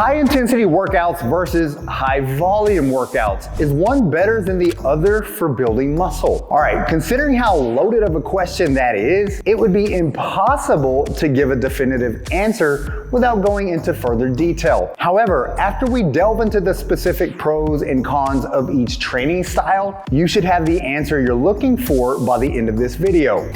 High intensity workouts versus high volume workouts. Is one better than the other for building muscle? All right, considering how loaded of a question that is, it would be impossible to give a definitive answer without going into further detail. However, after we delve into the specific pros and cons of each training style, you should have the answer you're looking for by the end of this video.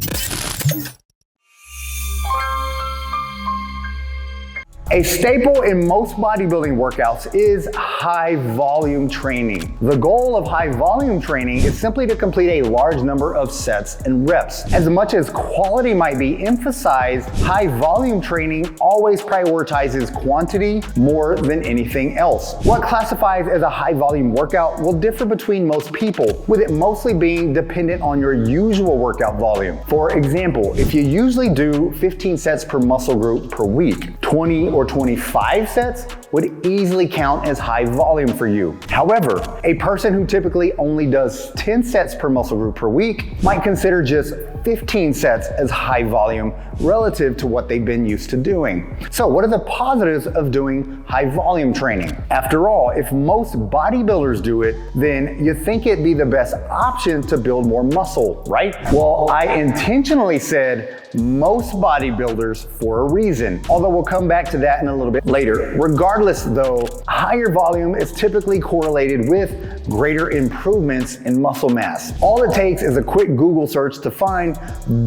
A staple in most bodybuilding workouts is high volume training. The goal of high volume training is simply to complete a large number of sets and reps. As much as quality might be emphasized, high volume training always prioritizes quantity more than anything else. What classifies as a high volume workout will differ between most people, with it mostly being dependent on your usual workout volume. For example, if you usually do 15 sets per muscle group per week, 20 or 25 sets would easily count as high volume for you. However, a person who typically only does 10 sets per muscle group per week might consider just 15 sets as high volume relative to what they've been used to doing. So what are the positives of doing high volume training? After all, if most bodybuilders do it, then you think it'd be the best option to build more muscle, right? Well, I intentionally said most bodybuilders for a reason, although we'll come back to that in a little bit later. Regardless though, higher volume is typically correlated with greater improvements in muscle mass. All it takes is a quick Google search to find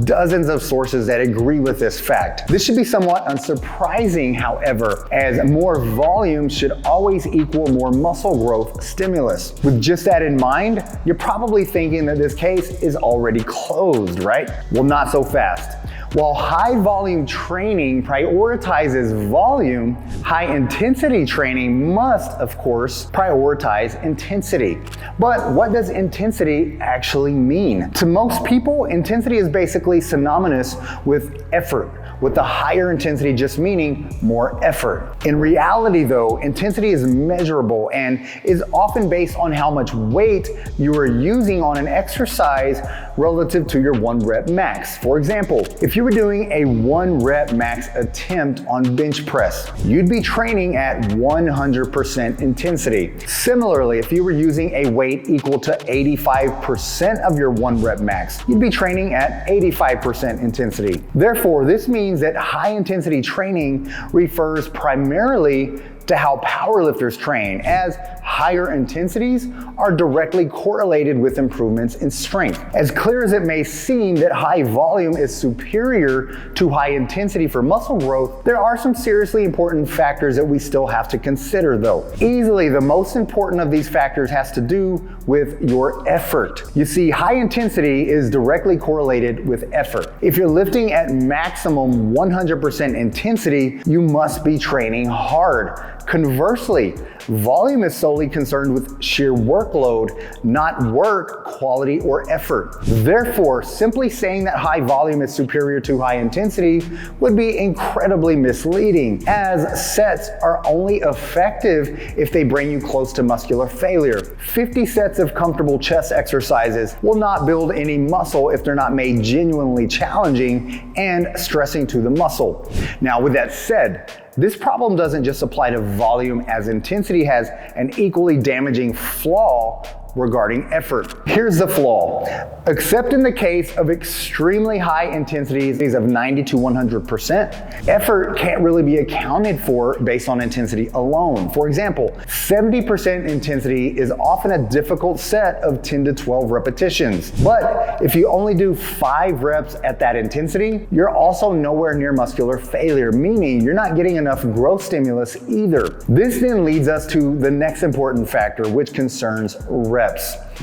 dozens of sources that agree with this fact. This should be somewhat unsurprising, however, as more volume should always equal more muscle growth stimulus. With just that in mind, you're probably thinking that this case is already closed, right? Well, not so fast. While high volume training prioritizes volume, high intensity training must, of course, prioritize intensity. But what does intensity actually mean? To most people, intensity is basically synonymous with effort, with the higher intensity just meaning more effort. In reality though, intensity is measurable and is often based on how much weight you are using on an exercise relative to your 1 rep max. For example, if you were doing a 1 rep max attempt on bench press, you'd be training at 100% intensity. Similarly, if you were using a weight equal to 85% of your 1 rep max, you'd be training at 85% intensity. Therefore, this means that high intensity training refers primarily to how powerlifters train, as higher intensities are directly correlated with improvements in strength. As clear as it may seem that high volume is superior to high intensity for muscle growth, there are some seriously important factors that we still have to consider though. Easily the most important of these factors has to do with your effort. You see, high intensity is directly correlated with effort. If you're lifting at maximum 100% intensity, you must be training hard. Conversely, volume is solely concerned with sheer workload, not work, quality, or effort. Therefore, simply saying that high volume is superior to high intensity would be incredibly misleading, as sets are only effective if they bring you close to muscular failure. 50 sets of comfortable chest exercises will not build any muscle if they're not made genuinely challenging and stressing to the muscle. Now, with that said, this problem doesn't just apply to volume, as intensity has an equally damaging flaw regarding effort. Here's the flaw. Except in the case of extremely high intensities of 90 to 100%, effort can't really be accounted for based on intensity alone. For example, 70% intensity is often a difficult set of 10 to 12 repetitions. But if you only do 5 reps at that intensity, you're also nowhere near muscular failure, meaning you're not getting enough growth stimulus either. This then leads us to the next important factor, which concerns reps.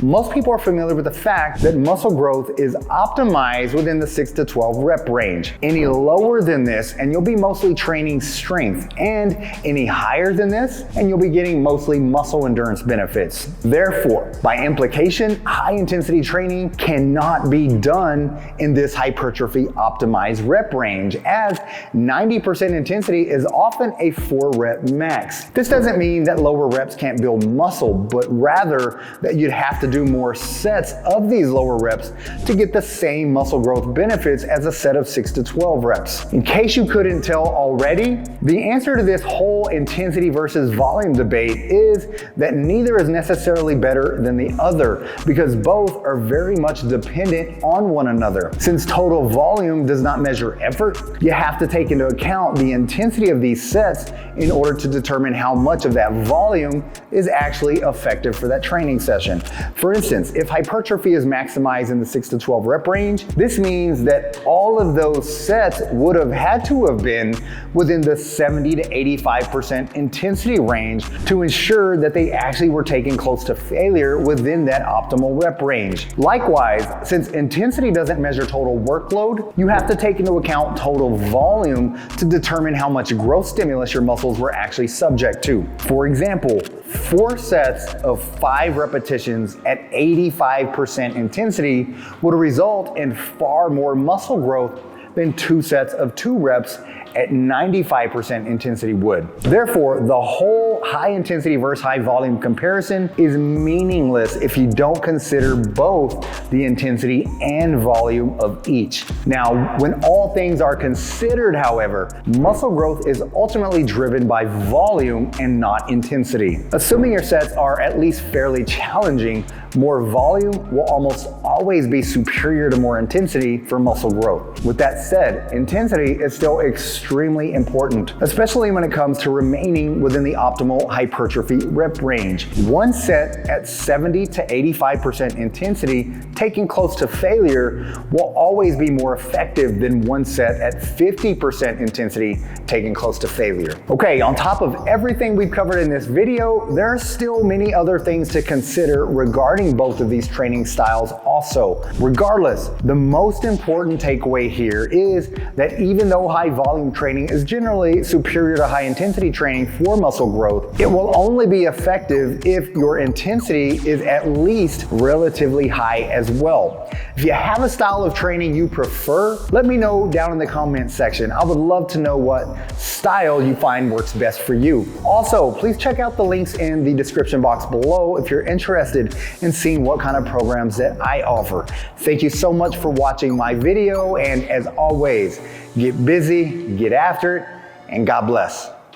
Most people are familiar with the fact that muscle growth is optimized within the 6 to 12 rep range. Any lower than this and you'll be mostly training strength, and any higher than this and you'll be getting mostly muscle endurance benefits. Therefore, by implication, high intensity training cannot be done in this hypertrophy optimized rep range, as 90% intensity is often a 4 rep max. This doesn't mean that lower reps can't build muscle, but rather that you'd have to do more sets of these lower reps to get the same muscle growth benefits as a set of 6 to 12 reps. In case you couldn't tell already, the answer to this whole intensity versus volume debate is that neither is necessarily better than the other, because both are very much dependent on one another. Since total volume does not measure effort, you have to take into account the intensity of these sets in order to determine how much of that volume is actually effective for that training session. For instance, if hypertrophy is maximized in the 6 to 12 rep range, this means that all of those sets would have had to have been within the 70 to 85% intensity range to ensure that they actually were taking close to failure within that optimal rep range. Likewise, since intensity doesn't measure total workload, you have to take into account total volume to determine how much growth stimulus your muscles were actually subject to. For example, 4 sets of 5 repetitions at 85% intensity would result in far more muscle growth than 2 sets of 2 reps at 95% intensity would. Therefore, the whole high intensity versus high volume comparison is meaningless if you don't consider both the intensity and volume of each. Now, when all things are considered, however, muscle growth is ultimately driven by volume and not intensity. Assuming your sets are at least fairly challenging, more volume will almost always be superior to more intensity for muscle growth. With that said, intensity is still extremely important, especially when it comes to remaining within the optimal hypertrophy rep range. One set at 70 to 85% intensity, taking close to failure, will always be more effective than one set at 50% intensity, taking close to failure. Okay, on top of everything we've covered in this video, there are still many other things to consider regarding both of these training styles also. Regardless, the most important takeaway here is that even though high volume training is generally superior to high intensity training for muscle growth, it will only be effective if your intensity is at least relatively high as well. If you have a style of training you prefer, let me know down in the comment section. I would love to know what style you find works best for you. Also, please check out the links in the description box below if you're interested in seeing what kind of programs that I offer. Thank you so much for watching my video, and as always, get busy, get after it, and God bless.